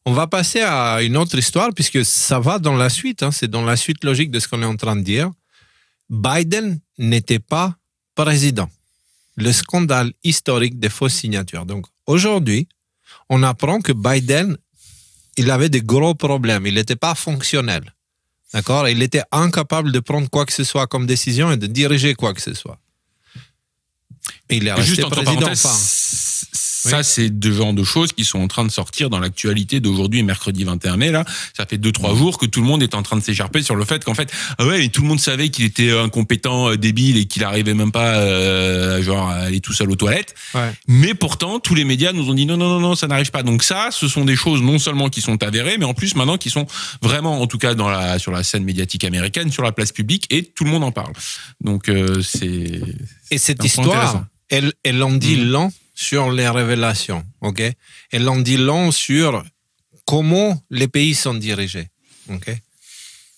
On va passer à une autre histoire, puisque ça va dans la suite, c'est dans la suite logique de ce qu'on est en train de dire. Biden n'était pas président. Le scandale historique des fausses signatures. Donc, aujourd'hui, on apprend que Biden, il avait des gros problèmes. Il n'était pas fonctionnel. D'accord? Il était incapable de prendre quoi que ce soit comme décision et de diriger quoi que ce soit. Et il est resté juste entre président. Ça, oui. C'est deux genres de choses qui sont en train de sortir dans l'actualité d'aujourd'hui, mercredi 21 mai. Là, ça fait 2-3 jours que tout le monde est en train de s'écharper sur le fait qu'en fait, mais tout le monde savait qu'il était incompétent, débile et qu'il arrivait même pas, à aller tout seul aux toilettes. Ouais. Mais pourtant, tous les médias nous ont dit non, ça n'arrive pas. Donc ça, ce sont des choses non seulement qui sont avérées, mais en plus maintenant qui sont vraiment, en tout cas sur la scène médiatique américaine, sur la place publique, et tout le monde en parle. Donc et cette histoire, elle en dit long sur les révélations, ok? Elle en dit long sur comment les pays sont dirigés, ok?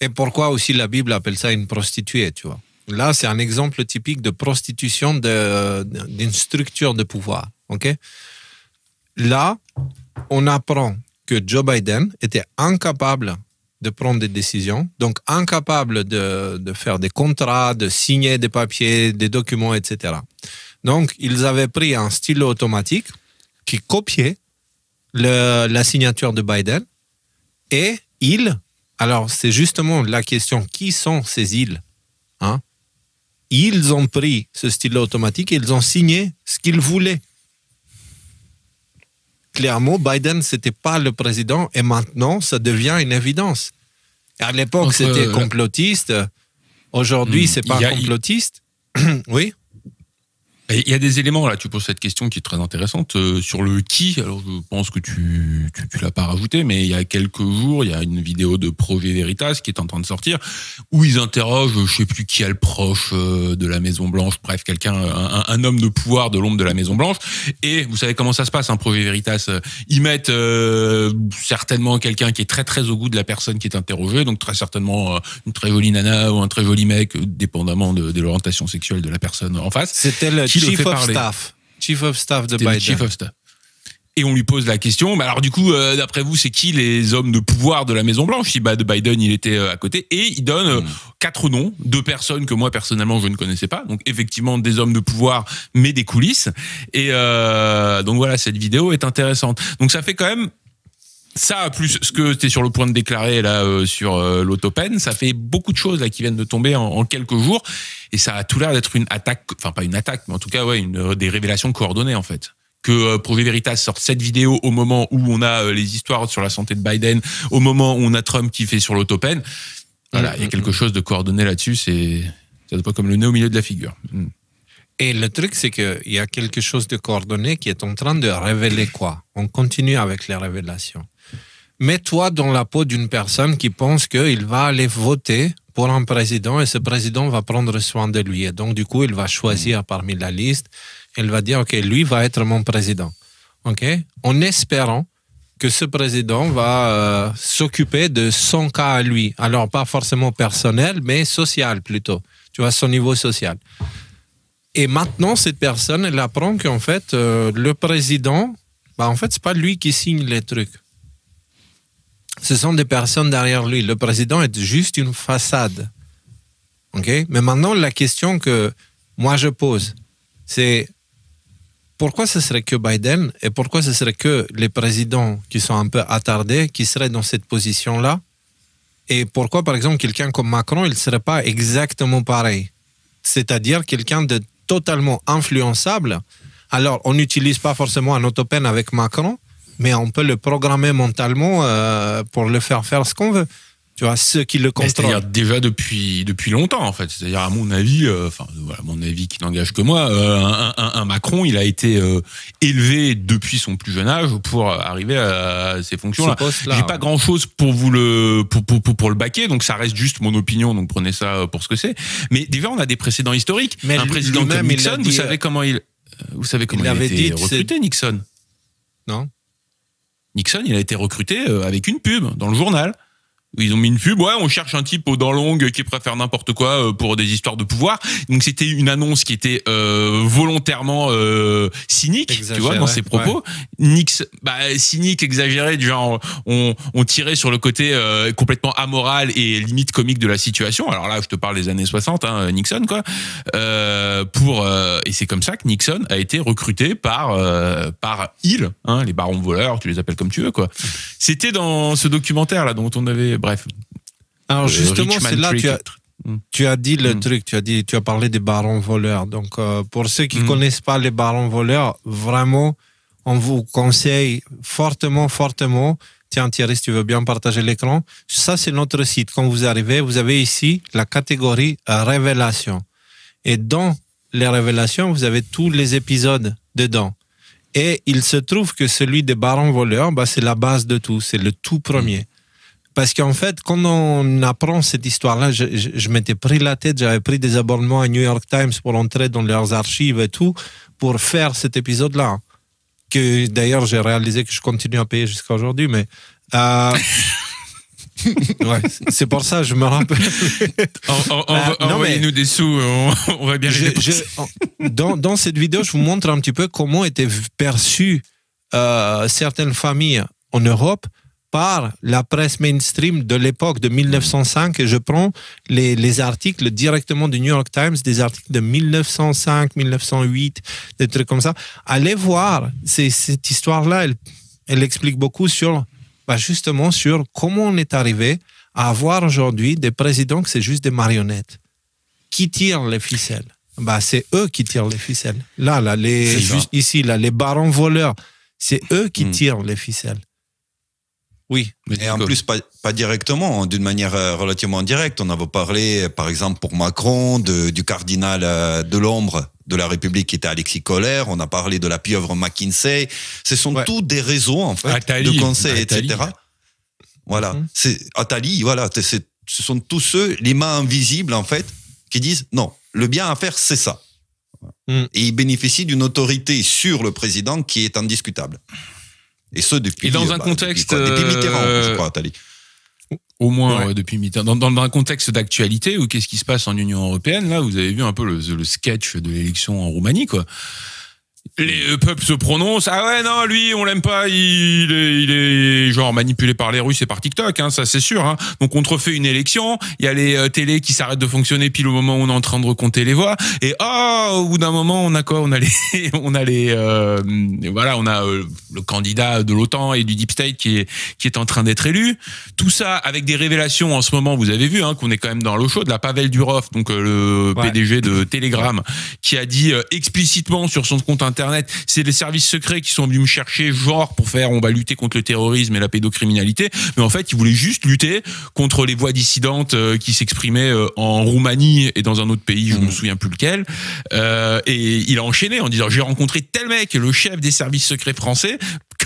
Et pourquoi aussi la Bible appelle ça une prostituée, tu vois? Là, c'est un exemple typique de prostitution d'une structure de pouvoir, ok? Là, on apprend que Joe Biden était incapable de prendre des décisions, donc incapable de faire des contrats, de signer des papiers, des documents, etc. Donc, ils avaient pris un stylo automatique qui copiait la signature de Biden et alors c'est justement la question, qui sont ces ils? Ils ont pris ce stylo automatique et ils ont signé ce qu'ils voulaient. Clairement, Biden, c'était pas le président et maintenant, ça devient une évidence. À l'époque, c'était complotiste. Aujourd'hui, c'est pas complotiste. Oui. Il y a des éléments, là, tu poses cette question qui est très intéressante, sur le qui. Alors, je pense que tu l'as pas rajouté, mais il y a quelques jours, il y a une vidéo de Projet Veritas qui est en train de sortir, où ils interrogent, je sais plus qui est le proche de la Maison-Blanche, bref, un homme de pouvoir de l'ombre de la Maison-Blanche. Et vous savez comment ça se passe, un Projet Veritas. Ils mettent certainement quelqu'un qui est très, très au goût de la personne qui est interrogée, donc très certainement une très jolie nana ou un très joli mec, dépendamment de l'orientation sexuelle de la personne en face. C'était le Chief of Staff de Biden. Chief of Staff. Et on lui pose la question, alors du coup, d'après vous, c'est qui les hommes de pouvoir de la Maison-Blanche? Si de Biden, il était à côté. Et il donne 4 noms, 2 personnes que moi, personnellement, je ne connaissais pas. Donc, effectivement, des hommes de pouvoir, mais des coulisses. Et donc voilà, cette vidéo est intéressante. Donc ça fait quand même... Ça, plus ce que tu es sur le point de déclarer là sur l'autopen, ça fait beaucoup de choses là qui viennent de tomber en quelques jours, et ça a tout l'air d'être une attaque, enfin pas une attaque, mais en tout cas des révélations coordonnées en fait. Que Projet Veritas sorte cette vidéo au moment où on a les histoires sur la santé de Biden, au moment où on a Trump qui fait sur l'autopen, voilà, il y a quelque chose de coordonné là-dessus, ça doit pas comme le nez au milieu de la figure. Et le truc, c'est qu'il y a quelque chose de coordonné qui est en train de révéler quoi? On continue avec les révélations. Mets-toi dans la peau d'une personne qui pense qu'il va aller voter pour un président et ce président va prendre soin de lui. Et donc, du coup, il va choisir parmi la liste. Il va dire, OK, lui va être mon président. OK? En espérant que ce président va s'occuper de son cas à lui. Alors, pas forcément personnel, mais social plutôt. Tu vois, son niveau social. Et maintenant, cette personne, elle apprend qu'en fait, le président, en fait, c'est pas lui qui signe les trucs. Ce sont des personnes derrière lui. Le président est juste une façade. Okay? Mais maintenant, la question que moi je pose, c'est pourquoi ce serait que Biden et pourquoi ce serait que les présidents qui sont un peu attardés qui seraient dans cette position-là? Et pourquoi, par exemple, quelqu'un comme Macron, il ne serait pas exactement pareil? C'est-à-dire quelqu'un de totalement influençable. Alors, on n'utilise pas forcément un autopen avec Macron, mais on peut le programmer mentalement pour le faire ce qu'on veut. Tu vois, ceux qui le contrôlent. C'est-à-dire déjà depuis longtemps, en fait. C'est-à-dire, à mon avis, mon avis qui n'engage que moi, un Macron, il a été élevé depuis son plus jeune âge pour arriver à ces fonctions-là. J'ai pas grand-chose pour vous pour le baquer, donc ça reste juste mon opinion, donc prenez ça pour ce que c'est. Mais déjà, on a des précédents historiques. Mais un président comme Nixon, vous savez comment il a été recruté, Nixon? Non. Nixon, il a été recruté avec une pub dans le journal. Ils ont mis une pub, ouais, on cherche un type aux dents longues qui préfère n'importe quoi pour des histoires de pouvoir. Donc c'était une annonce qui était volontairement cynique, Exagéré, tu vois, dans ses propos. Cynique, exagéré, du genre on tirait sur le côté complètement amoral et limite comique de la situation. Alors là, je te parle des années 60, hein, Nixon, quoi. Et c'est comme ça que Nixon a été recruté par Hill, hein, les barons voleurs, tu les appelles comme tu veux, quoi. C'était dans ce documentaire là dont on avait, bref. Alors justement, Richmond c'est là tu as dit le truc, tu as parlé des barons voleurs. Donc pour ceux qui connaissent pas les barons voleurs, vraiment, on vous conseille fortement. Tiens Thierry, si tu veux bien partager l'écran. Ça c'est notre site. Quand vous arrivez, vous avez ici la catégorie révélation. Et dans les révélations, vous avez tous les épisodes dedans. Et il se trouve que celui des barons voleurs, c'est la base de tout, c'est le tout premier. Parce qu'en fait, quand on apprend cette histoire-là, je m'étais pris la tête, j'avais pris des abonnements à New York Times pour entrer dans leurs archives et tout, pour faire cet épisode-là. Que d'ailleurs, j'ai réalisé que je continue à payer jusqu'à aujourd'hui, mais... ouais, c'est pour ça que je me rappelle. Envoyez-nous des sous, on va bien les dépenser. Dans cette vidéo, je vous montre un petit peu comment étaient perçues certaines familles en Europe par la presse mainstream de l'époque de 1905. Et je prends les articles directement du New York Times, des articles de 1905, 1908, des trucs comme ça. Allez voir, cette histoire-là, elle explique beaucoup sur... justement sur comment on est arrivé à avoir aujourd'hui des présidents que c'est juste des marionnettes qui tirent les ficelles. C'est eux qui tirent les ficelles. Ici, les barons voleurs, c'est eux qui tirent les ficelles. Oui. Et en plus, pas directement, d'une manière relativement directe. On avait parlé, par exemple, pour Macron, du cardinal de l'ombre de la République qui était Alexis Kohler. On a parlé de la pieuvre McKinsey. Ce sont tous des réseaux, en fait, de conseils, etc. Voilà. C'est Attali, voilà. Ce sont tous ceux, les mains invisibles, en fait, qui disent non, le bien à faire, c'est ça. Et ils bénéficient d'une autorité sur le président qui est indiscutable. Et ce, depuis... Et dans un contexte... Depuis Mitterrand, je crois, Attali. Au moins, depuis Mitterrand. Dans un contexte d'actualité, où qu'est-ce qui se passe en Union européenne, là, vous avez vu un peu le sketch de l'élection en Roumanie, quoi. Les peuples se prononcent. Ah ouais, non, lui, on l'aime pas. Il est genre manipulé par les Russes et par TikTok, hein, ça c'est sûr. Hein. Donc on te refait une élection. Il y a les télés qui s'arrêtent de fonctionner pile au moment où on est en train de recompter les voix. Et au bout d'un moment, on a quoi ? On a le candidat de l'OTAN et du Deep State qui est en train d'être élu. Tout ça avec des révélations en ce moment. Vous avez vu qu'on est quand même dans l'eau chaude. La Pavel Durov, donc le PDG de Telegram, qui a dit explicitement sur son compte internet, c'est les services secrets qui sont venus me chercher, genre pour faire, on va lutter contre le terrorisme et la pédocriminalité, mais en fait, ils voulaient juste lutter contre les voix dissidentes qui s'exprimaient en Roumanie et dans un autre pays, je me souviens plus lequel, et il a enchaîné en disant, j'ai rencontré tel mec, le chef des services secrets français,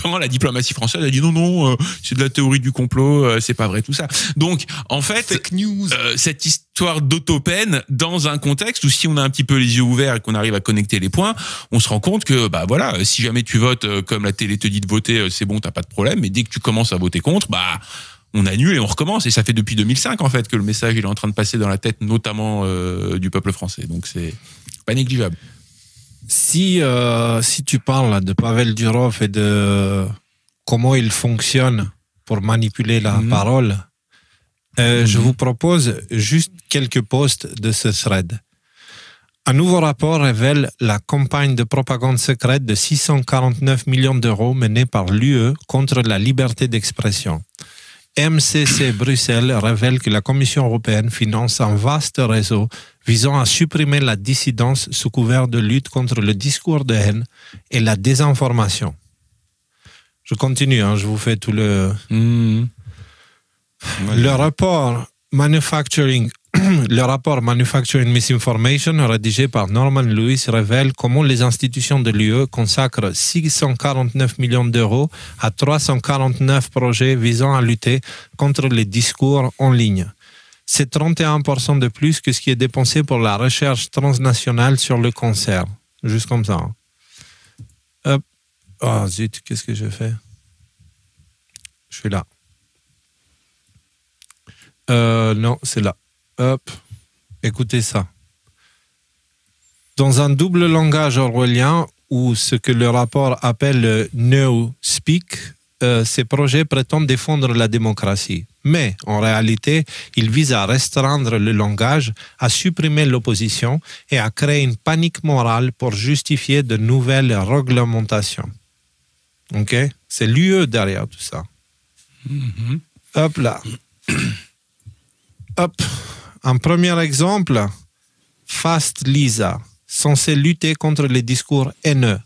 quand la diplomatie française a dit non, c'est de la théorie du complot, c'est pas vrai tout ça. Donc, en fait, fake news. Cette histoire d'autopeine dans un contexte où si on a un petit peu les yeux ouverts et qu'on arrive à connecter les points, on se rend compte que si jamais tu votes comme la télé te dit de voter, c'est bon, t'as pas de problème, mais dès que tu commences à voter contre, on annule et on recommence. Et ça fait depuis 2005 en fait que le message il est en train de passer dans la tête, notamment du peuple français. Donc c'est pas négligeable. Si tu parles de Pavel Durov et de comment il fonctionne pour manipuler la parole, je vous propose juste quelques posts de ce thread. Un nouveau rapport révèle la campagne de propagande secrète de 649 millions d'euros menée par l'UE contre la liberté d'expression. MCC Bruxelles révèle que la Commission européenne finance un vaste réseau visant à supprimer la dissidence sous couvert de lutte contre le discours de haine et la désinformation. Je continue, je vous fais tout le... Le rapport Manufacturing Misinformation, rédigé par Norman Lewis, révèle comment les institutions de l'UE consacrent 649 millions d'euros à 349 projets visant à lutter contre les discours en ligne. C'est 31% de plus que ce qui est dépensé pour la recherche transnationale sur le cancer. Juste comme ça. Hop. Oh zut, qu'est-ce que je fais ? Je suis là. Non, c'est là. Hop, écoutez ça. Dans un double langage orwellien, ou ce que le rapport appelle le no-speak, ces projets prétendent défendre la démocratie. Mais, en réalité, ils visent à restreindre le langage, à supprimer l'opposition et à créer une panique morale pour justifier de nouvelles réglementations. OK? C'est l'UE derrière tout ça. Mhm. Hop là. Hop. Un premier exemple, Fast Lisa, censé lutter contre les discours haineux.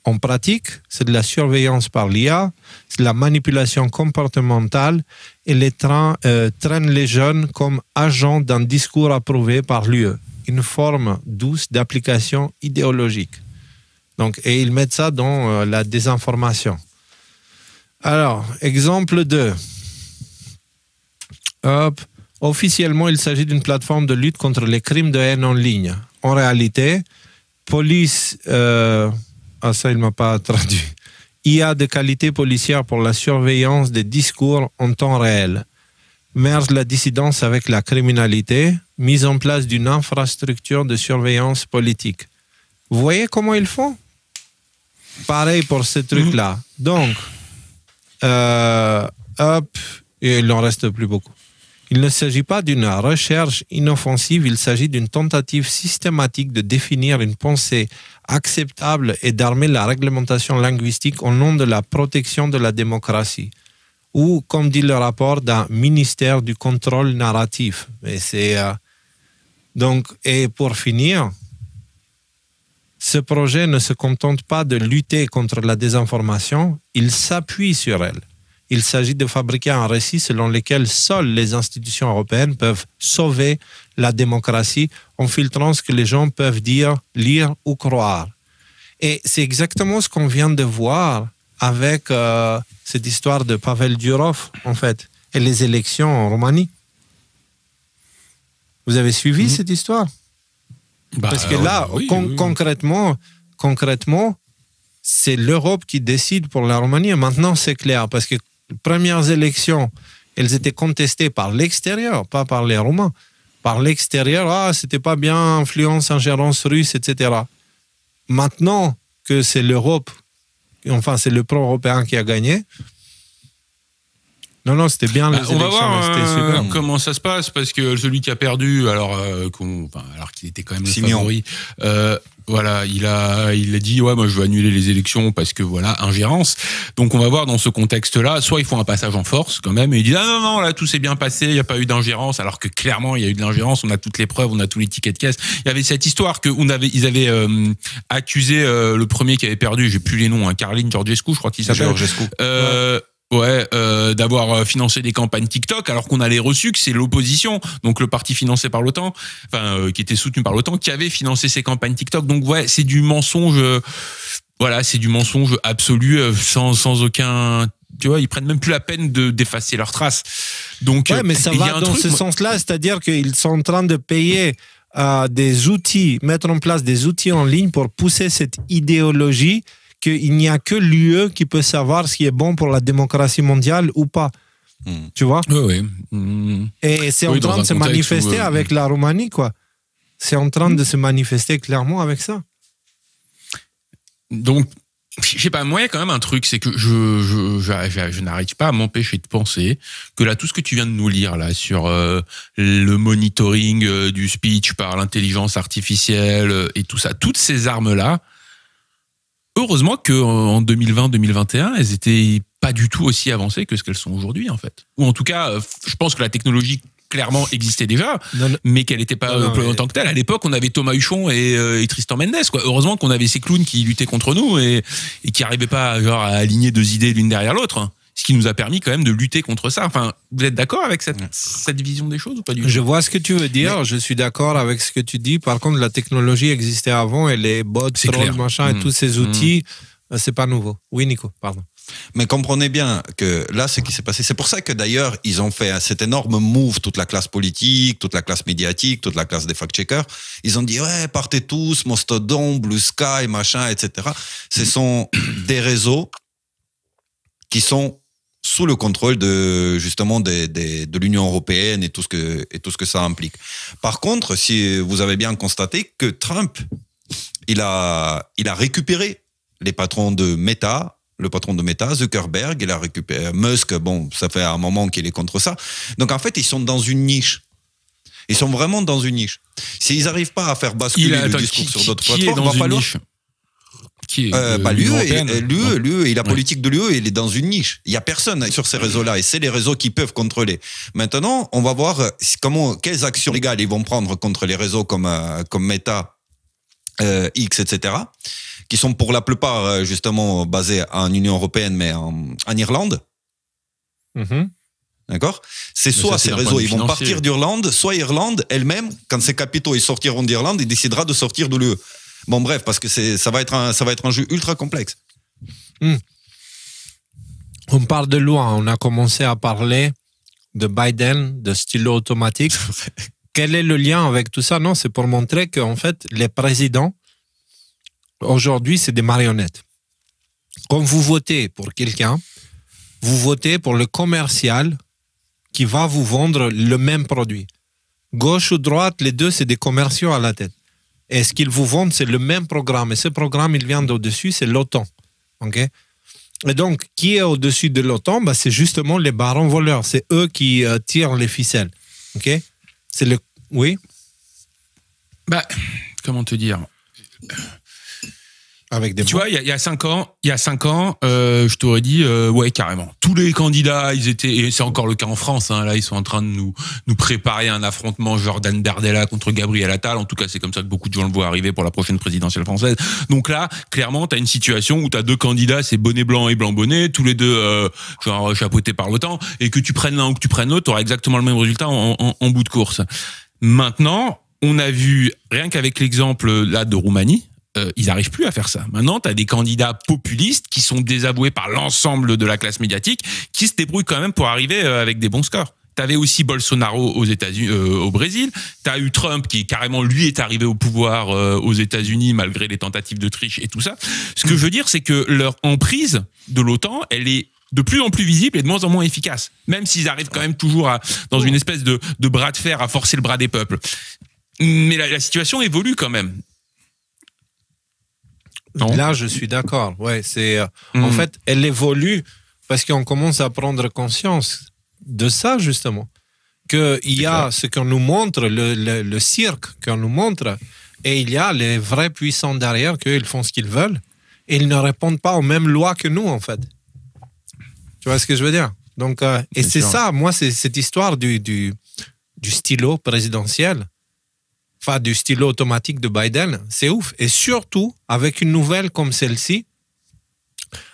En pratique, c'est de la surveillance par l'IA, c'est de la manipulation comportementale et traîne les jeunes comme agents d'un discours approuvé par l'UE, une forme douce d'application idéologique. Donc, et ils mettent ça dans la désinformation. Alors, exemple 2. Hop. Officiellement, il s'agit d'une plateforme de lutte contre les crimes de haine en ligne. En réalité, police... ça, il ne m'a pas traduit. IA de qualité policière pour la surveillance des discours en temps réel. Merge la dissidence avec la criminalité. Mise en place d'une infrastructure de surveillance politique. Vous voyez comment ils font? Pareil pour ce truc-là. Donc, hop, et il n'en reste plus beaucoup. Il ne s'agit pas d'une recherche inoffensive, il s'agit d'une tentative systématique de définir une pensée acceptable et d'armer la réglementation linguistique au nom de la protection de la démocratie. Ou, comme dit le rapport, d'un ministère du contrôle narratif. Et c'est, donc, et pour finir, ce projet ne se contente pas de lutter contre la désinformation, il s'appuie sur elle. Il s'agit de fabriquer un récit selon lequel seules les institutions européennes peuvent sauver la démocratie en filtrant ce que les gens peuvent dire, lire ou croire. Et c'est exactement ce qu'on vient de voir avec cette histoire de Pavel Durov, en fait, et les élections en Roumanie. Vous avez suivi cette histoire? Parce que là, concrètement, c'est l'Europe qui décide pour la Roumanie. Et maintenant, c'est clair, parce que les premières élections, elles étaient contestées par l'extérieur, pas par les Roumains. Par l'extérieur, c'était pas bien, influence, ingérence russe, etc. Maintenant que c'est l'Europe, enfin c'est le pro-européen qui a gagné, non, c'était bien les élections. On va voir c'était super. comment ça se passe, parce que celui qui a perdu, alors qu'il était quand même le favori, voilà, il a dit moi je veux annuler les élections parce que voilà, ingérence. Donc on va voir dans ce contexte-là, soit ils font un passage en force quand même et ils disent non, là tout s'est bien passé, il n'y a pas eu d'ingérence, alors que clairement il y a eu de l'ingérence, on a toutes les preuves, on a tous les tickets de caisse. Il y avait cette histoire que ils avaient accusé le premier qui avait perdu, j'ai plus les noms, Caroline Georgescu, je crois qu'il s'appelle. D'avoir financé des campagnes TikTok alors qu'on avait reçu que c'est l'opposition, donc le parti financé par l'OTAN, qui était soutenu par l'OTAN, qui avait financé ces campagnes TikTok. Donc c'est du mensonge, c'est du mensonge absolu, sans aucun, tu vois, ils prennent même plus la peine d'effacer leurs traces. Donc mais ça va dans ce sens-là, c'est-à-dire qu'ils sont en train de payer des outils, mettre en place des outils en ligne pour pousser cette idéologie qu'il n'y a que l'UE qui peut savoir ce qui est bon pour la démocratie mondiale ou pas. Tu vois? Oui. Et c'est en train de se manifester avec la Roumanie, quoi. C'est en train de se manifester clairement avec ça. Donc, je sais pas, moi, il y a quand même un truc, c'est que je n'arrive pas à m'empêcher de penser que là, tout ce que tu viens de nous lire là sur le monitoring du speech par l'intelligence artificielle et tout ça, toutes ces armes-là, heureusement qu'en 2020-2021, elles étaient pas du tout aussi avancées que ce qu'elles sont aujourd'hui, en fait. Ou en tout cas, je pense que la technologie clairement existait déjà, mais qu'elle n'était pas en tant que telle. À l'époque, on avait Thomas Huchon et Tristan Mendes, quoi. Heureusement qu'on avait ces clowns qui luttaient contre nous et qui n'arrivaient pas à aligner deux idées l'une derrière l'autre. Ce qui nous a permis quand même de lutter contre ça. Enfin, vous êtes d'accord avec cette vision des choses ou pas du tout? Je vois ce que tu veux dire, je suis d'accord avec ce que tu dis. Par contre, la technologie existait avant et les bots, trolls, machin, et tous ces outils, c'est pas nouveau. Oui, Nico, pardon. Mais comprenez bien que là, ce qui s'est passé, c'est pour ça que d'ailleurs, ils ont fait cet énorme move, toute la classe politique, toute la classe médiatique, toute la classe des fact-checkers. Ils ont dit, partez tous, Mastodon, Blue Sky, machin, etc. Ce sont des réseaux qui sont sous le contrôle de l'Union européenne et tout ce que ça implique. Par contre, si vous avez bien constaté que Trump, il a récupéré les patrons de Meta, le patron de Meta, Zuckerberg, il a récupéré Musk, bon, ça fait un moment qu'il est contre ça. Donc en fait, ils sont dans une niche. Ils sont vraiment dans une niche. S'ils n'arrivent pas à faire basculer le discours sur d'autres plateformes, on va falloir... Qui est l'UE et la politique de l'UE, il est dans une niche. Il y a personne sur ces réseaux-là et c'est les réseaux qui peuvent contrôler. Maintenant, on va voir quelles actions légales ils vont prendre contre les réseaux comme Meta, X, etc., qui sont pour la plupart justement basés en Union européenne mais en Irlande. Mm-hmm. D'accord ? C'est soit ces réseaux, ils vont partir d'Irlande, soit Irlande elle-même, quand ses capitaux ils sortiront d'Irlande, il décidera de sortir de l'UE. Bon, bref, parce que ça va être un jeu ultra complexe. On parle de loi. On a commencé à parler de Biden, de stylo automatique. Quel est le lien avec tout ça? Non, c'est pour montrer qu'en fait, les présidents, aujourd'hui, c'est des marionnettes. Quand vous votez pour quelqu'un, vous votez pour le commercial qui va vous vendre le même produit. Gauche ou droite, les deux, c'est des commerciaux à la tête. Et ce qu'ils vous vendent, c'est le même programme. Et ce programme, il vient d'au-dessus, c'est l'OTAN. Okay? Et donc, qui est au-dessus de l'OTAN? C'est justement les barons voleurs. C'est eux qui tirent les ficelles. Okay? C'est le... Oui? Comment te dire? Avec des tu vois, il y a 5 ans, je t'aurais dit, ouais, carrément. Tous les candidats, ils étaient, et c'est encore le cas en France, hein, là, ils sont en train de nous préparer un affrontement Jordan Bardella contre Gabriel Attal. En tout cas, c'est comme ça que beaucoup de gens le voient arriver pour la prochaine présidentielle française. Donc là, clairement, t'as une situation où t'as deux candidats, c'est bonnet blanc et blanc bonnet, tous les deux, genre, chapeautés par l'OTAN, et que tu prennes l'un ou que tu prennes l'autre, t'auras exactement le même résultat en bout de course. Maintenant, on a vu, rien qu'avec l'exemple, là, de Roumanie, ils n'arrivent plus à faire ça. Maintenant, tu as des candidats populistes qui sont désavoués par l'ensemble de la classe médiatique, qui se débrouillent quand même pour arriver avec des bons scores. Tu avais aussi Bolsonaro aux États-Unis, au Brésil. Tu as eu Trump qui carrément, lui, est arrivé au pouvoir aux États-Unis malgré les tentatives de triche et tout ça. Ce que je veux dire, c'est que leur emprise de l'OTAN, elle est de plus en plus visible et de moins en moins efficace. Même s'ils arrivent quand même toujours dans une espèce de bras de fer à forcer le bras des peuples. Mais la situation évolue quand même. Non. Là, je suis d'accord. Ouais, en fait, elle évolue parce qu'on commence à prendre conscience de ça, justement. Qu'il y a ce qu'on nous montre, le cirque qu'on nous montre, et il y a les vrais puissants derrière, qu'ils font ce qu'ils veulent, et ils ne répondent pas aux mêmes lois que nous, en fait. Tu vois ce que je veux dire? Donc, et c'est ça, moi, c'est cette histoire du stylo présidentiel. Enfin, du stylo automatique de Biden, c'est ouf. Et surtout, avec une nouvelle comme celle-ci,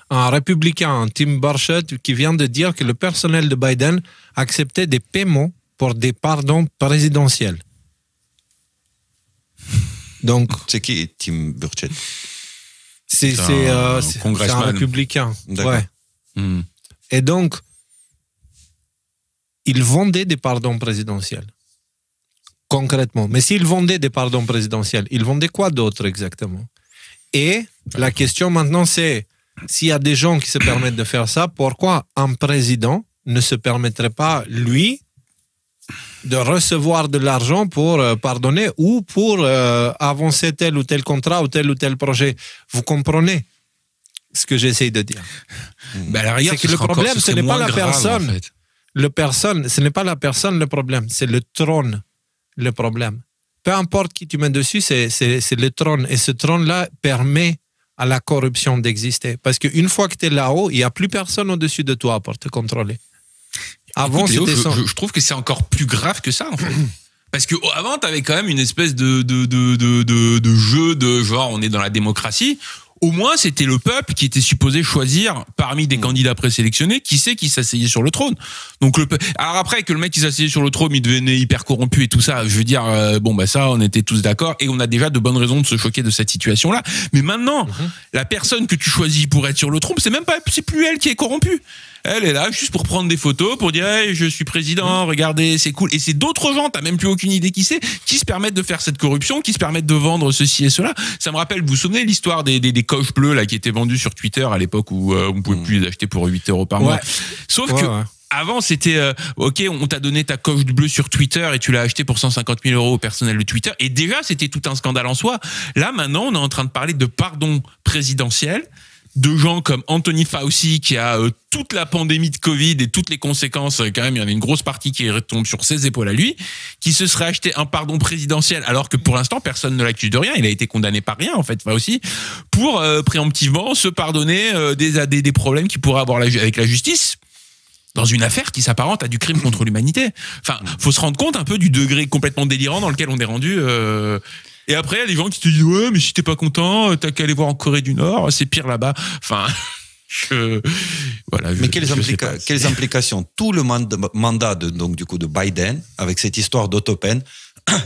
un républicain, Tim Burchett, qui vient de dire que le personnel de Biden acceptait des paiements pour des pardons présidentiels. Donc, c'est qui Tim Burchett? C'est un républicain. Ouais. Et donc, il vendait des pardons présidentiels. Concrètement. Mais s'ils vendaient des pardons présidentiels, ils vendaient quoi d'autre exactement? Et la question maintenant, c'est s'il y a des gens qui se permettent de faire ça, pourquoi un président ne se permettrait pas, lui, de recevoir de l'argent pour pardonner ou pour avancer tel ou tel contrat ou tel projet? Vous comprenez ce que j'essaie de dire? C'est que le problème, ce n'est pas la personne. Ce n'est pas la personne le problème, c'est le trône. Le problème. Peu importe qui tu mets dessus, c'est le trône. Et ce trône-là permet à la corruption d'exister. Parce qu'une fois que tu es là-haut, il n'y a plus personne au-dessus de toi pour te contrôler. Avant, écoute, Léo, je trouve que c'est encore plus grave que ça, en fait. Parce qu'avant, tu avais quand même une espèce de jeu de genre, on est dans la démocratie. Au moins, c'était le peuple qui était supposé choisir parmi des candidats présélectionnés qui s'asseyait sur le trône. Donc alors après que le mec qui s'asseyait sur le trône, il devenait hyper corrompu et tout ça, je veux dire ça on était tous d'accord et on a déjà de bonnes raisons de se choquer de cette situation-là. Mais maintenant, la personne que tu choisis pour être sur le trône, c'est plus elle qui est corrompue. Elle est là juste pour prendre des photos, pour dire hey, je suis président, regardez, c'est cool. Et c'est d'autres gens, t'as même plus aucune idée qui c'est, qui se permettent de faire cette corruption, qui se permettent de vendre ceci et cela. Ça me rappelle, vous vous souvenez l'histoire des coches bleues là qui étaient vendues sur Twitter à l'époque où on pouvait plus les acheter pour 8 € par mois. Sauf que avant, c'était ok, on t'a donné ta coche bleue sur Twitter et tu l'as acheté pour 150 000 € au personnel de Twitter. Et déjà, c'était tout un scandale en soi. Là, maintenant, on est en train de parler de pardon présidentiel, de gens comme Anthony Fauci qui a toute la pandémie de Covid et toutes les conséquences. Quand même, il y avait une grosse partie qui retombe sur ses épaules à lui, qui se serait acheté un pardon présidentiel, alors que pour l'instant, personne ne l'accuse de rien. Il a été condamné par rien, en fait, Fauci, pour préemptivement se pardonner des problèmes qu'il pourrait avoir avec la justice, dans une affaire qui s'apparente à du crime contre l'humanité. Enfin, faut se rendre compte un peu du degré complètement délirant dans lequel on est rendu. Et après, il y a des gens qui te disent ouais, mais si t'es pas content, t'as qu'à aller voir en Corée du Nord, c'est pire là-bas. Enfin, voilà. Mais quelles implications? Tout le mandat donc du coup de Biden, avec cette histoire d'autopen,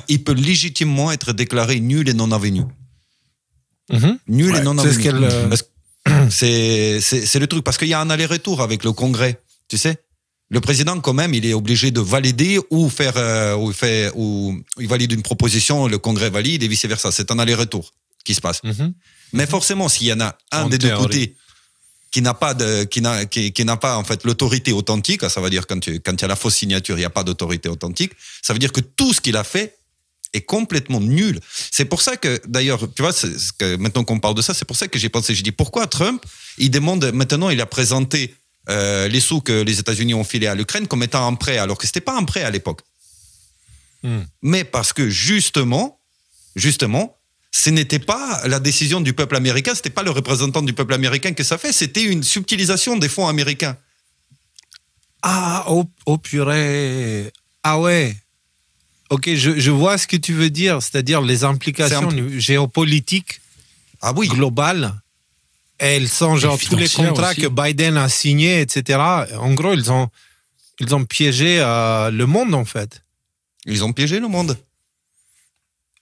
il peut légitimement être déclaré nul et non avenu. Nul et non avenu. C'est le truc, parce qu'il y a un aller-retour avec le Congrès. Tu sais, le président, quand même, il est obligé de valider ou il valide une proposition, le Congrès valide et vice-versa. C'est un aller-retour qui se passe. Mais forcément, s'il y en a un des deux côtés qui n'a pas en fait l'autorité authentique, ça veut dire quand il y a la fausse signature, il n'y a pas d'autorité authentique, ça veut dire que tout ce qu'il a fait est complètement nul. C'est pour ça que, d'ailleurs, tu vois, maintenant qu'on parle de ça, c'est pour ça que j'ai dit pourquoi Trump, il demande, maintenant il a présenté les sous que les États-Unis ont filés à l'Ukraine comme étant un prêt, alors que c'était pas un prêt à l'époque. Mais parce que justement, ce n'était pas la décision du peuple américain, c'était pas le représentant du peuple américain que ça fait, c'était une subtilisation des fonds américains. Ah, oh purée. Ah ouais. Ok, je vois ce que tu veux dire, c'est-à-dire les implications géopolitiques globales. Elles sont genre tous les contrats aussi que Biden a signés, etc. En gros, ils ont piégé le monde, en fait. Ils ont piégé le monde.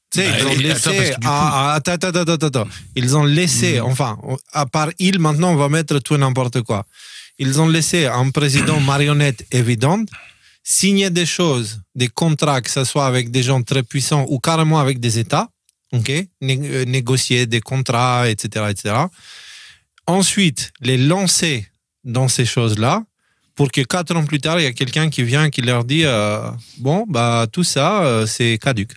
Tu sais, ils ont laissé... Attends. Ils ont laissé, enfin, à part il, maintenant, on va mettre tout et n'importe quoi. Ils ont laissé un président marionnette évidente signer des choses, des contrats, que ce soit avec des gens très puissants ou carrément avec des États, ok, négocier des contrats, etc., etc., ensuite, les lancer dans ces choses-là pour que 4 ans plus tard, il y a quelqu'un qui vient qui leur dit bon, bah, tout ça, c'est caduc.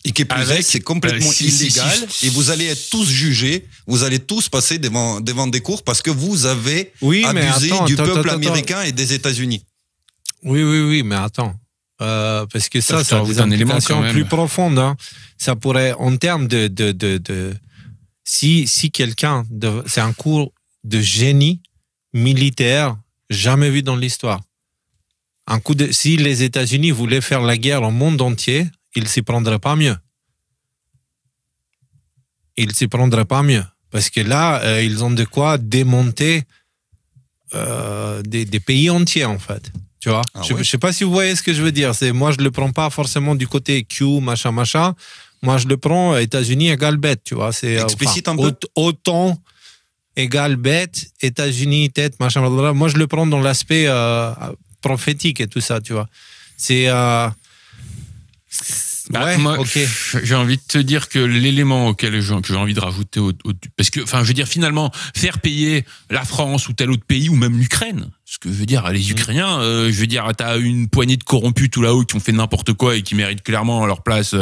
Et qui est plus vrai, c'est complètement illégal et vous allez être tous jugés, vous allez tous passer devant des cours parce que vous avez abusé du peuple américain et des États-Unis. Oui, mais attends. Parce que ça a des implications plus profondes. Hein. Ça pourrait, en termes de si quelqu'un, c'est un cours de génie militaire jamais vu dans l'histoire. Si les États-Unis voulaient faire la guerre au monde entier, ils s'y prendraient pas mieux. Parce que là, ils ont de quoi démonter des pays entiers, en fait. Tu vois, je sais pas si vous voyez ce que je veux dire. Moi, je le prends pas forcément du côté Q, machin. Moi, je le prends États-Unis égale bête, tu vois. C'est explicite un peu. Autant égale bête, États-Unis, tête, machin. Blablabla. Moi, je le prends dans l'aspect prophétique et tout ça, tu vois. C'est... J'ai envie de te dire que l'élément auquel j'ai envie de rajouter, parce que, enfin, je veux dire, finalement, faire payer la France ou tel autre pays ou même l'Ukraine, ce que je veux dire, les Ukrainiens, je veux dire, t'as une poignée de corrompus tout là-haut qui ont fait n'importe quoi et qui méritent clairement leur place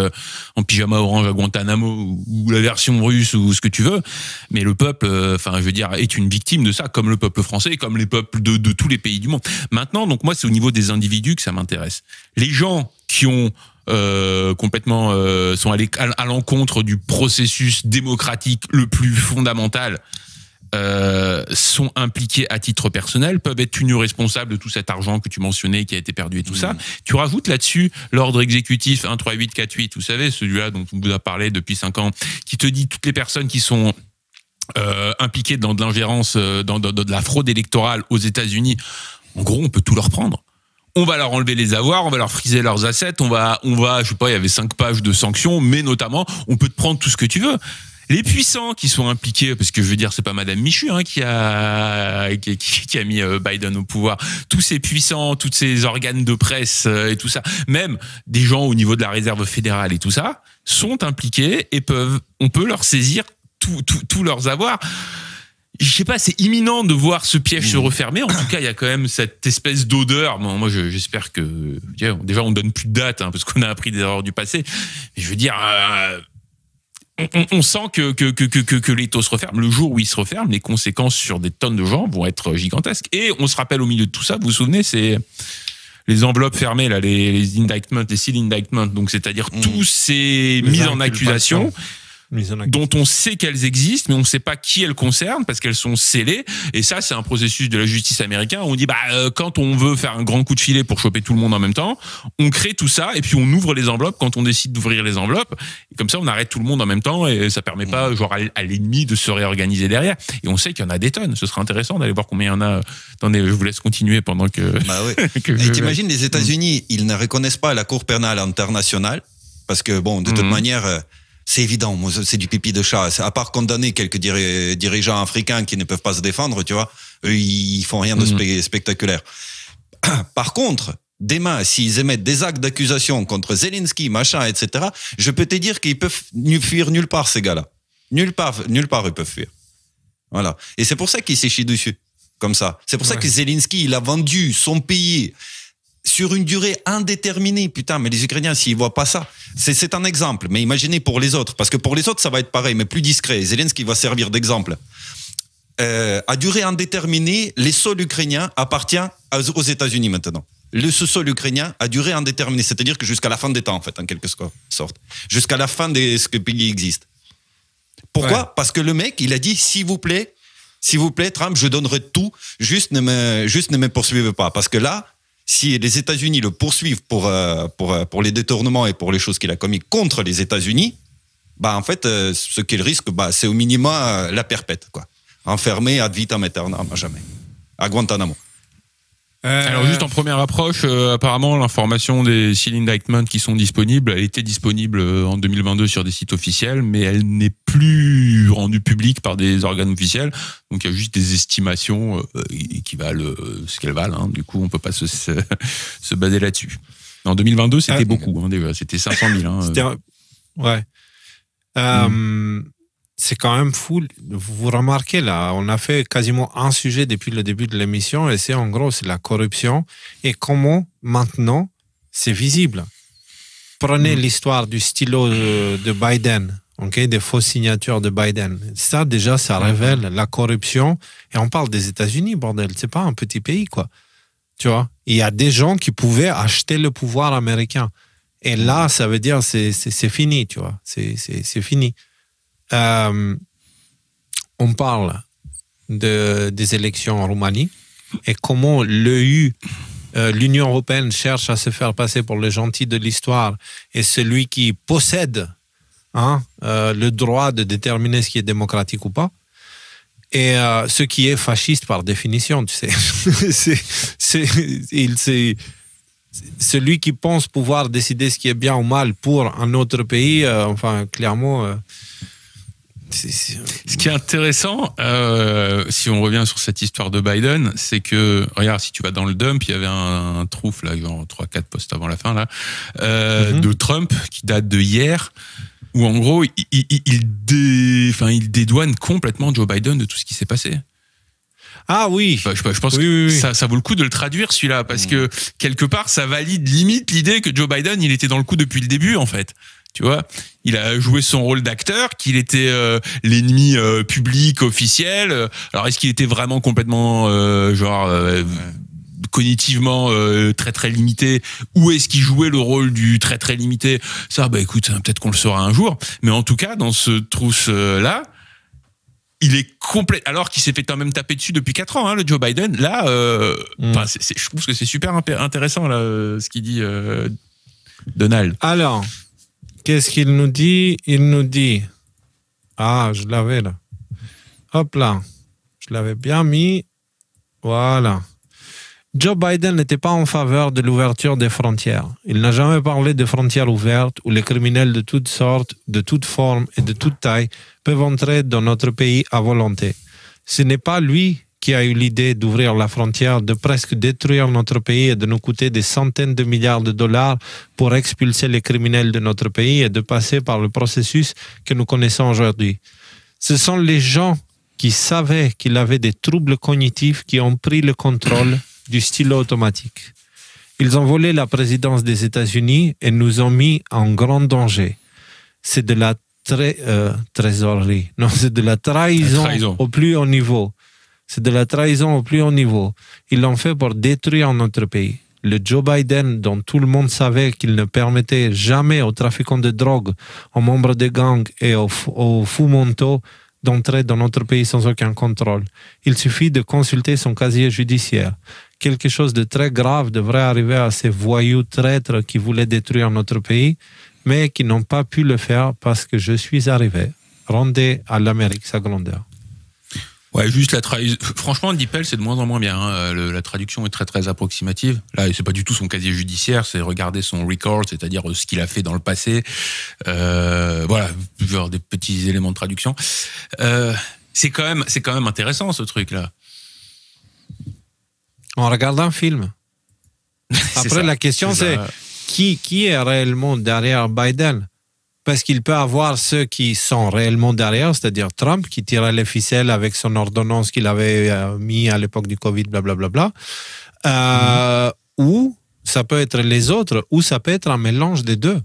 en pyjama orange à Guantanamo ou la version russe ou ce que tu veux. Mais le peuple, enfin, je veux dire, est une victime de ça, comme le peuple français et comme les peuples de tous les pays du monde. Maintenant, donc moi, c'est au niveau des individus que ça m'intéresse. Les gens qui ont complètement sont allés à l'encontre du processus démocratique le plus fondamental, sont impliqués à titre personnel, peuvent être tenus responsables de tout cet argent que tu mentionnais qui a été perdu et tout ça. Tu rajoutes là-dessus l'ordre exécutif 13848, vous savez, celui-là dont on vous a parlé depuis 5 ans, qui te dit toutes les personnes qui sont impliquées dans de l'ingérence, dans de la fraude électorale aux États-Unis. En gros, on peut tout leur prendre. On va leur enlever les avoirs, on va leur friser leurs assets, on va, je sais pas, il y avait 5 pages de sanctions, mais notamment, on peut te prendre tout ce que tu veux. Les puissants qui sont impliqués, parce que je veux dire, c'est pas Madame Michu qui a mis Biden au pouvoir. Tous ces puissants, tous ces organes de presse et tout ça, même des gens au niveau de la réserve fédérale et tout ça, sont impliqués et on peut leur saisir tous leurs avoirs. Je sais pas, c'est imminent de voir ce piège se refermer. En tout cas, il y a quand même cette espèce d'odeur. Bon, moi, j'espère que déjà on donne plus de date parce qu'on a appris des erreurs du passé. Mais je veux dire, on sent que l'étau se referme. Le jour où il se referme, les conséquences sur des tonnes de gens vont être gigantesques. Et on se rappelle au milieu de tout ça, vous vous souvenez, c'est les enveloppes fermées là, les indictments, les seal indictments. Donc, c'est-à-dire tous ces mises en accusation. Dont on sait qu'elles existent, mais on ne sait pas qui elles concernent parce qu'elles sont scellées. Et ça, c'est un processus de la justice américaine. On dit, quand on veut faire un grand coup de filet pour choper tout le monde en même temps, on crée tout ça et puis on ouvre les enveloppes quand on décide d'ouvrir les enveloppes. Et comme ça, on arrête tout le monde en même temps et ça permet pas, genre, à l'ennemi de se réorganiser derrière. Et on sait qu'il y en a des tonnes. Ce serait intéressant d'aller voir combien il y en a. Attendez, je vous laisse continuer pendant que. Bah oui. Et t'imagines, les États-Unis, ils ne reconnaissent pas la Cour pénale internationale parce que, bon, de toute manière, c'est évident, c'est du pipi de chat. À part condamner quelques dirigeants africains qui ne peuvent pas se défendre, tu vois, eux, ils font rien de spectaculaire. Par contre, demain, s'ils émettent des actes d'accusation contre Zelensky, machin, etc., je peux te dire qu'ils peuvent fuir nulle part, ces gars-là. Nulle part, ils peuvent fuir. Voilà. Et c'est pour ça qu'ils s'échient dessus, comme ça. C'est pour ça que Zelensky, il a vendu son pays sur une durée indéterminée. Putain, mais les Ukrainiens, s'ils voient pas ça, c'est un exemple. Mais imaginez pour les autres, parce que pour les autres, ça va être pareil, mais plus discret. Zelensky va servir d'exemple. À durée indéterminée, les sols ukrainiens appartiennent aux États-Unis maintenant. Le sous-sol ukrainien a duré indéterminée, c'est-à-dire que jusqu'à la fin des temps, en fait, en quelque sorte. Jusqu'à la fin de ce que pays existe. Pourquoi ? Parce que le mec, il a dit, s'il vous plaît, Trump, je donnerai tout, juste ne me poursuivez pas. Parce que là, si les États-Unis le poursuivent pour les détournements et pour les choses qu'il a commis contre les États-Unis, en fait, ce qu'il risque, c'est au minimum la perpète, quoi. Enfermé ad vitam aeternam, à jamais. À Guantanamo. Alors juste en première approche, apparemment l'information des seal indictments qui sont disponibles, elle était disponible en 2022 sur des sites officiels, mais elle n'est plus rendue publique par des organes officiels. Donc il y a juste des estimations qui valent ce qu'elles valent. Du coup, on peut pas se baser là-dessus. En 2022, c'était beaucoup déjà. C'était 500 000. Ouais. C'est quand même fou. Vous remarquez là, on a fait quasiment un sujet depuis le début de l'émission et c'est en gros, c'est la corruption et comment maintenant c'est visible. Prenez l'histoire du stylo de Biden, des fausses signatures de Biden. Ça déjà, ça révèle la corruption et on parle des États-Unis, bordel. C'est pas un petit pays, quoi. Tu vois, il y a des gens qui pouvaient acheter le pouvoir américain et là, ça veut dire c'est fini, tu vois. C'est fini. On parle des élections en Roumanie et comment l'Union européenne cherche à se faire passer pour le gentil de l'histoire et celui qui possède le droit de déterminer ce qui est démocratique ou pas. Et ce qui est fasciste par définition, tu sais. c'est celui qui pense pouvoir décider ce qui est bien ou mal pour un autre pays, clairement... Ce qui est intéressant, si on revient sur cette histoire de Biden, c'est que, regarde, si tu vas dans le dump, il y avait un trouf, là, genre 3-4 postes avant la fin, là, de Trump, qui date de hier, où en gros, il dédouane complètement Joe Biden de tout ce qui s'est passé. Ah oui. Je pense que ça vaut le coup de le traduire, celui-là, parce que quelque part, ça valide limite l'idée que Joe Biden, il était dans le coup depuis le début, en fait. Tu vois, il a joué son rôle d'acteur, qu'il était l'ennemi public, officiel. Alors, est-ce qu'il était vraiment complètement, cognitivement très très limité, ou est-ce qu'il jouait le rôle du très très limité? Ça, écoute, peut-être qu'on le saura un jour. Mais en tout cas, dans ce trousse-là, il est complet, alors qu'il s'est fait quand même taper dessus depuis 4 ans, le Joe Biden. Là, je trouve que c'est super intéressant là, ce qu'il dit Donald. Alors, qu'est-ce qu'il nous dit? Il nous dit... Ah, je l'avais là. Hop là. Je l'avais bien mis. Voilà. Joe Biden n'était pas en faveur de l'ouverture des frontières. Il n'a jamais parlé de frontières ouvertes où les criminels de toutes sortes, de toutes formes et de toute taille peuvent entrer dans notre pays à volonté. Ce n'est pas lui qui a eu l'idée d'ouvrir la frontière, de presque détruire notre pays et de nous coûter des centaines de milliards de dollars pour expulser les criminels de notre pays et de passer par le processus que nous connaissons aujourd'hui. Ce sont les gens qui savaient qu'il avait des troubles cognitifs qui ont pris le contrôle du stylo automatique. Ils ont volé la présidence des États-Unis et nous ont mis en grand danger. C'est de la trésorerie. Non, c'est de la trahison au plus haut niveau. C'est de la trahison au plus haut niveau. Ils l'ont fait pour détruire notre pays. Le Joe Biden, dont tout le monde savait qu'il ne permettait jamais aux trafiquants de drogue, aux membres de gangs et aux fous mentaux d'entrer dans notre pays sans aucun contrôle. Il suffit de consulter son casier judiciaire. Quelque chose de très grave devrait arriver à ces voyous traîtres qui voulaient détruire notre pays, mais qui n'ont pas pu le faire parce que je suis arrivé. Rendez à l'Amérique sa grandeur. Ouais, juste la trahison. Franchement, DeepL, c'est de moins en moins bien. Hein. La traduction est très très approximative. Là, c'est pas du tout son casier judiciaire, c'est regarder son record, c'est-à-dire ce qu'il a fait dans le passé. Voilà, genre des petits éléments de traduction. C'est quand même intéressant ce truc-là. On regarde un film. Après, la question c'est qui est réellement derrière Biden? Parce qu'il peut avoir ceux qui sont réellement derrière, c'est-à-dire Trump, qui tirait les ficelles avec son ordonnance qu'il avait mis à l'époque du Covid, blablabla. Ou ça peut être les autres, ou ça peut être un mélange des deux.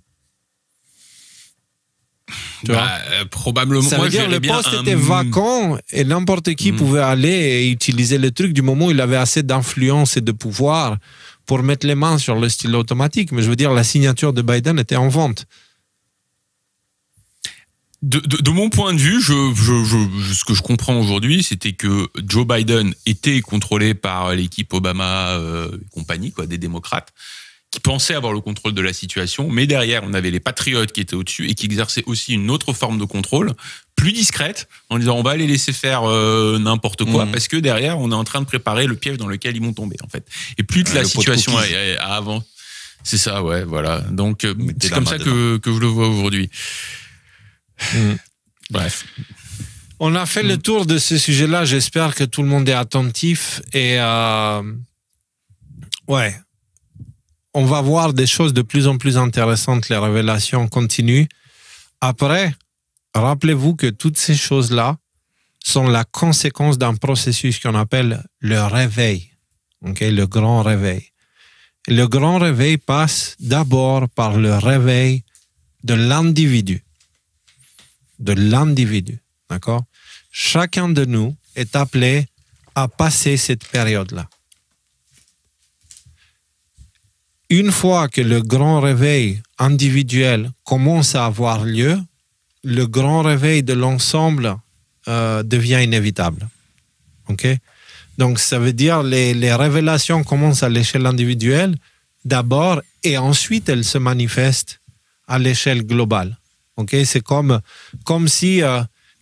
Probablement. Ça veut dire le poste était vacant et n'importe qui pouvait aller et utiliser le truc du moment où il avait assez d'influence et de pouvoir pour mettre les mains sur le stylo automatique. Mais je veux dire, la signature de Biden était en vente. De mon point de vue, ce que je comprends aujourd'hui, c'était que Joe Biden était contrôlé par l'équipe Obama et compagnie, quoi, des démocrates, qui pensaient avoir le contrôle de la situation, mais derrière, on avait les patriotes qui étaient au-dessus et qui exerçaient aussi une autre forme de contrôle, plus discrète, en disant on va les laisser faire n'importe quoi, parce que derrière, on est en train de préparer le piège dans lequel ils vont tomber, en fait. Et plus que la situation a avancé. C'est ça, ouais, voilà. Donc, c'est comme ça que je le vois aujourd'hui. Bref. On a fait le tour de ce sujet-là. J'espère que tout le monde est attentif et ouais, on va voir des choses de plus en plus intéressantes. Les révélations continuent. Après, rappelez-vous que toutes ces choses-là sont la conséquence d'un processus qu'on appelle le réveil. Okay? Le grand réveil. Et le grand réveil passe d'abord par le réveil de l'individu. De l'individu, d'accord? Chacun de nous est appelé à passer cette période-là. Une fois que le grand réveil individuel commence à avoir lieu, le grand réveil de l'ensemble devient inévitable. Ok? Donc, ça veut dire les révélations commencent à l'échelle individuelle d'abord et ensuite elles se manifestent à l'échelle globale. Okay? C'est comme si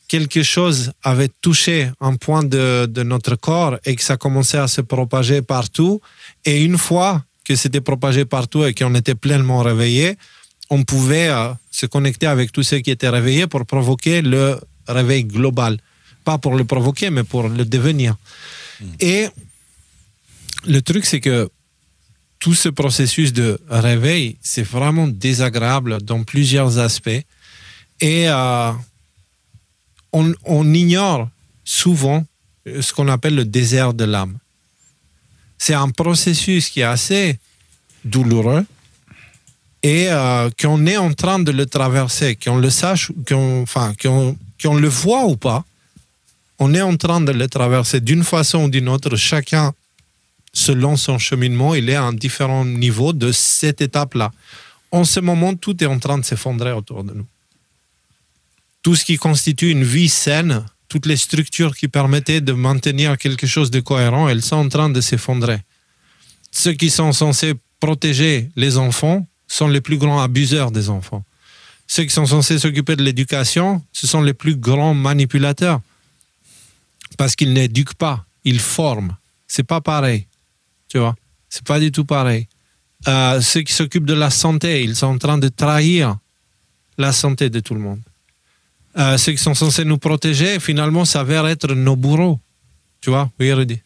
quelque chose avait touché un point de notre corps et que ça commençait à se propager partout. Et une fois que c'était propagé partout et qu'on était pleinement réveillé, on pouvait se connecter avec tous ceux qui étaient réveillés pour provoquer le réveil global. Pas pour le provoquer, mais pour le devenir. Et le truc, c'est que tout ce processus de réveil, c'est vraiment désagréable dans plusieurs aspects. Et on ignore souvent ce qu'on appelle le désert de l'âme. C'est un processus qui est assez douloureux et qu'on est en train de le traverser, qu'on le sache, qu'on le voit ou pas, on est en train de le traverser d'une façon ou d'une autre. Chacun, selon son cheminement, il est à un différent niveau de cette étape-là. En ce moment, tout est en train de s'effondrer autour de nous. Tout ce qui constitue une vie saine, toutes les structures qui permettaient de maintenir quelque chose de cohérent, elles sont en train de s'effondrer. Ceux qui sont censés protéger les enfants sont les plus grands abuseurs des enfants. Ceux qui sont censés s'occuper de l'éducation, ce sont les plus grands manipulateurs. Parce qu'ils n'éduquent pas, ils forment. C'est pas pareil. tu vois. C'est pas du tout pareil. Ceux qui s'occupent de la santé, ils sont en train de trahir la santé de tout le monde. Ceux qui sont censés nous protéger, finalement, s'avèrent être nos bourreaux. Tu vois, oui, Rudy.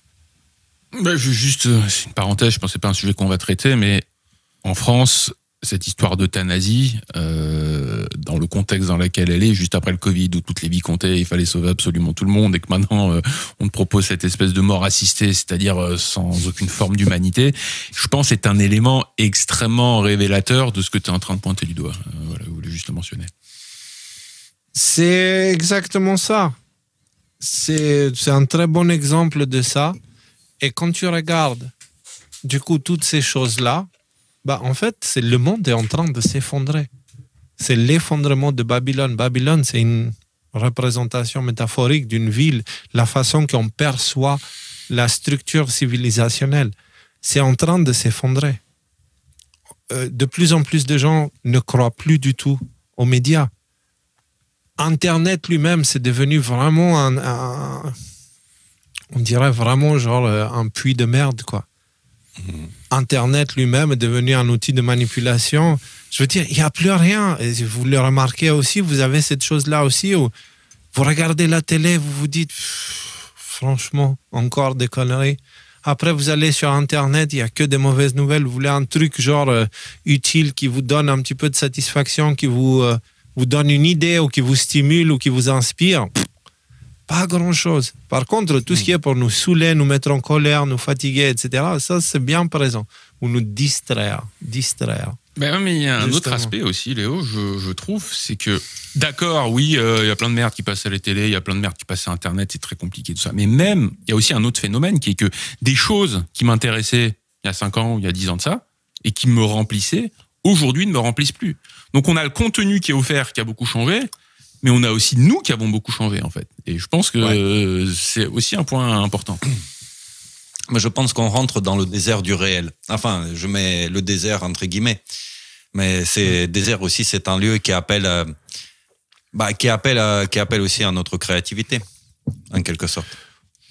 Juste, c'est une parenthèse, je pensais pas un sujet qu'on va traiter, mais en France, cette histoire d'euthanasie, dans le contexte dans lequel elle est, juste après le Covid, où toutes les vies comptaient, il fallait sauver absolument tout le monde, et que maintenant, on te propose cette espèce de mort assistée, c'est-à-dire sans aucune forme d'humanité, je pense que c'est un élément extrêmement révélateur de ce que tu es en train de pointer du doigt. Voilà, vous voulez juste le mentionner. C'est exactement ça. C'est un très bon exemple de ça. Et quand tu regardes, du coup, toutes ces choses-là, en fait, le monde est en train de s'effondrer. C'est l'effondrement de Babylone. Babylone, c'est une représentation métaphorique d'une ville, la façon qu'on perçoit la structure civilisationnelle. C'est en train de s'effondrer. De plus en plus de gens ne croient plus du tout aux médias. Internet lui-même, c'est devenu vraiment on dirait vraiment genre un puits de merde, quoi. Internet lui-même est devenu un outil de manipulation. Je veux dire, il n'y a plus rien. Et vous le remarquez aussi, vous avez cette chose-là aussi où vous regardez la télé, vous vous dites, franchement, encore des conneries. Après, vous allez sur Internet, il n'y a que des mauvaises nouvelles. Vous voulez un truc genre utile qui vous donne un petit peu de satisfaction, qui vous donne une idée ou qui vous stimule ou qui vous inspire. Pas grand-chose. Par contre, tout ce qui est pour nous saouler, nous mettre en colère, nous fatiguer, etc., ça, c'est bien présent. Ou nous distraire. Mais il y a un Justement. autre aspect aussi, Léo, je trouve, c'est que, d'accord, oui, il y a plein de merde qui passe à la télé, il y a plein de merde qui passe à Internet, c'est très compliqué, tout ça. Mais même, il y a aussi un autre phénomène qui est que des choses qui m'intéressaient il y a 5 ans ou il y a 10 ans de ça, et qui me remplissaient, aujourd'hui ne me remplissent plus. Donc on a le contenu qui est offert, qui a beaucoup changé, mais on a aussi nous qui avons beaucoup changé, en fait. Et je pense que c'est aussi un point important. Mais je pense qu'on rentre dans le désert du réel. Enfin, je mets le désert entre guillemets. Mais c'est désert aussi, c'est un lieu qui appelle aussi à notre créativité, en quelque sorte.